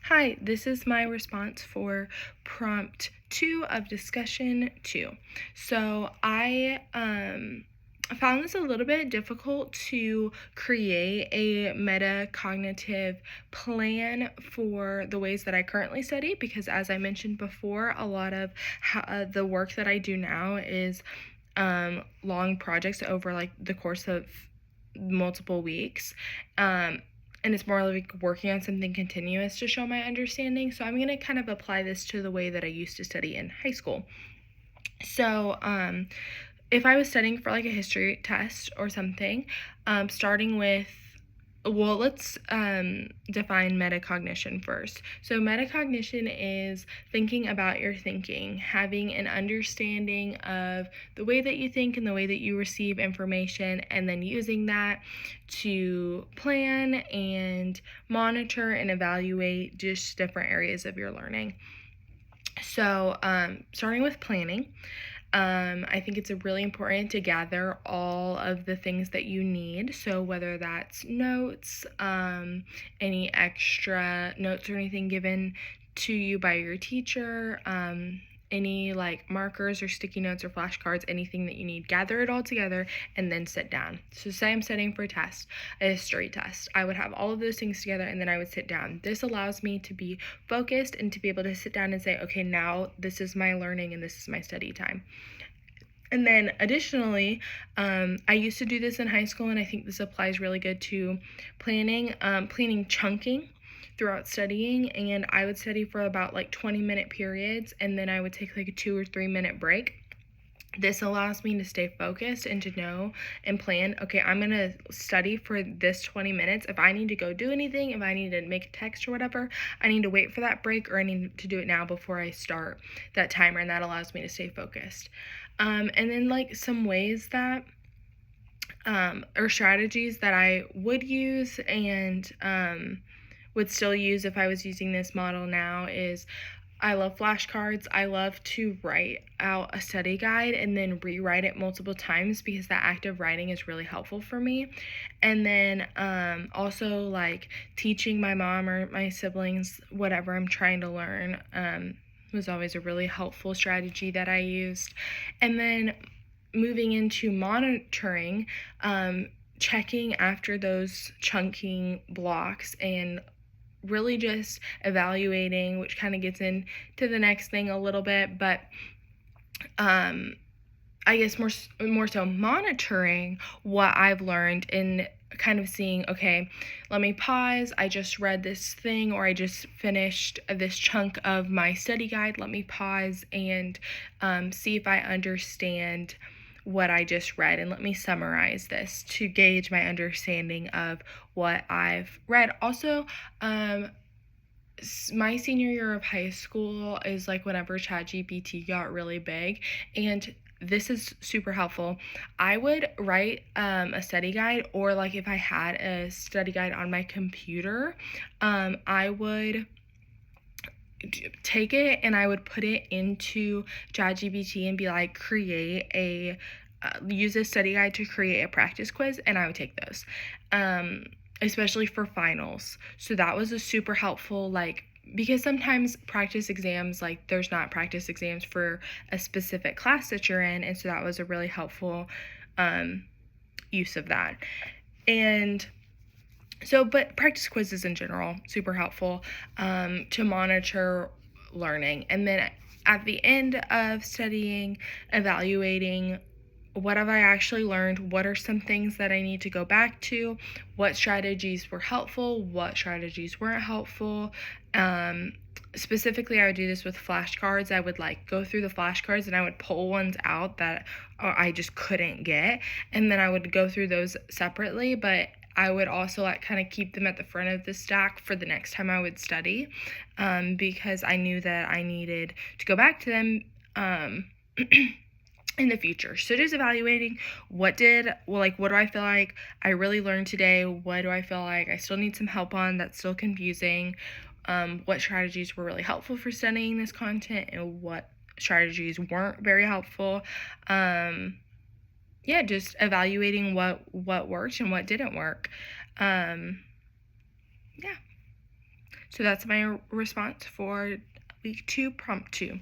Hi, this is my response for prompt 2 of discussion 2. So I found this a little bit difficult to create a metacognitive plan for the ways that I currently study because, as I mentioned before, a lot of the work that I do now is long projects over like the course of multiple weeks. And it's more like working on something continuous to show my understanding. So I'm going to kind of apply this to the way that I used to study in high school. So if I was studying for like a history test or something, starting with, well, let's define metacognition first. So metacognition is thinking about your thinking, having an understanding of the way that you think and the way that you receive information, and then using that to plan and monitor and evaluate just different areas of your learning. So starting with planning, I think it's really important to gather all of the things that you need. So whether that's notes, any extra notes or anything given to you by your teacher, any like markers or sticky notes or flashcards, anything that you need, gather it all together and then sit down. So say I'm studying for a history test. I would have all of those things together and then I would sit down. This allows me to be focused and to be able to sit down and say, okay, now this is my learning and this is my study time. And then additionally, I used to do this in high school, and I think this applies really good to planning chunking throughout studying. And I would study for about like 20-minute periods, and then I would take like a 2 or 3 minute break. This allows me to stay focused and to know and plan, okay, I'm going to study for this 20 minutes. If I need to go do anything, if I need to make a text or whatever, I need to wait for that break, or I need to do it now before I start that timer, and that allows me to stay focused. And then like some ways that or strategies that I would use and would still use if I was using this model now is I love flashcards. I love to write out a study guide and then rewrite it multiple times because that active writing is really helpful for me. And then also like teaching my mom or my siblings whatever I'm trying to learn was always a really helpful strategy that I used. And then moving into monitoring, checking after those chunking blocks and really just evaluating, which kind of gets into the next thing a little bit, but I guess more so monitoring what I've learned and kind of seeing, okay, let me pause. I just read this thing, or I just finished this chunk of my study guide. Let me pause and see if I understand what I just read, and let me summarize this to gauge my understanding of what I've read. Also, my senior year of high school is like whenever ChatGPT got really big, and this is super helpful. I would write a study guide, or like if I had a study guide on my computer, I would take it and I would put it into ChatGPT and be like, use a study guide to create a practice quiz, and I would take those, especially for finals. So that was a super helpful, like, because sometimes practice exams, like there's not practice exams for a specific class that you're in, and so that was a really helpful use of that. And so, but practice quizzes in general, super helpful to monitor learning. And then at the end of studying, evaluating, what have I actually learned? What are some things that I need to go back to? What strategies were helpful? What strategies weren't helpful? Specifically, I would do this with flashcards. I would like go through the flashcards and I would pull ones out that I just couldn't get. And then I would go through those separately, but I would also like kind of keep them at the front of the stack for the next time I would study, because I knew that I needed to go back to them in the future. So just evaluating what do I feel like I really learned today? What do I feel like I still need some help on that's still confusing? What strategies were really helpful for studying this content, and what strategies weren't very helpful? Just evaluating what worked and what didn't work. So that's my response for week 2, prompt 2.